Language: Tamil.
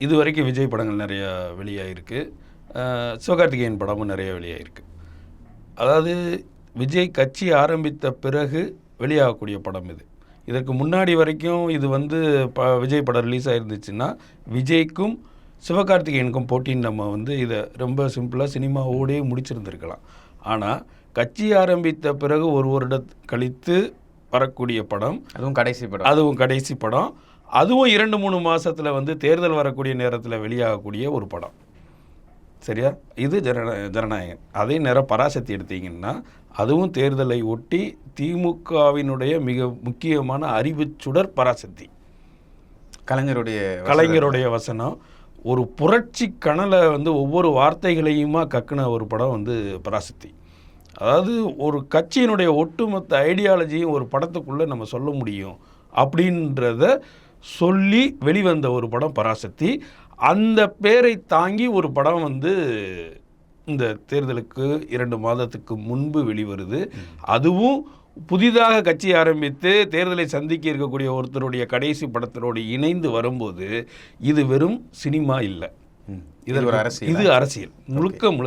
இது வரைக்கும் விஜய் படங்கள் நிறையா வெளியாகிருக்கு. சிவகார்த்திகேயன் படமும் நிறைய வெளியாகிருக்கு. அதாவது விஜய் கட்சி ஆரம்பித்த பிறகு வெளியாகக்கூடிய படம் இது. இதற்கு முன்னாடி வரைக்கும் இது விஜய் படம் ரிலீஸ் ஆகிருந்துச்சுன்னா விஜய்க்கும் சிவகார்த்திகேயனுக்கும் போட்டின்னு நம்ம இதை ரொம்ப சிம்பிளாக சினிமாவோடே முடிச்சிருந்துருக்கலாம். ஆனால் கட்சி ஆரம்பித்த பிறகு ஒரு வருடம் கழித்து வரக்கூடிய படம், அதுவும் கடைசி படம், அதுவும் 2-3 மாதத்தில் தேர்தல் வரக்கூடிய நேரத்தில் வெளியாகக்கூடிய ஒரு படம். சரியா? இது ஜனநாயகன். அதே நேரம் பராசக்தி எடுத்தீங்கன்னா அதுவும் தேர்தலை ஒட்டி திமுகவினுடைய மிக முக்கியமான அறிவு சுடர் பராசக்தி. கலைஞருடைய வசனம் ஒரு புரட்சி கனலை ஒவ்வொரு வார்த்தைகளையுமா கக்குன ஒரு படம் பராசக்தி. அதாவது ஒரு கட்சியினுடைய ஒட்டுமொத்த ஐடியாலஜியும் ஒரு படத்துக்குள்ளே நம்ம சொல்ல முடியும் அப்படின்றத சொல்லி வெளிவந்த ஒரு படம் பராசக்தி. அந்த பேரை தாங்கி ஒரு படம் இந்த தேர்தலுக்கு 2 மாதத்துக்கு முன்பு வெளிவருது. அதுவும் புதிதாக கட்சி ஆரம்பித்து தேர்தலை சந்திக்க இருக்கக்கூடிய ஒருத்தருடைய கடைசி படத்தினோடு இணைந்து வரும்போது இது வெறும் சினிமா இல்லை, இது அரசியல் முழுக்க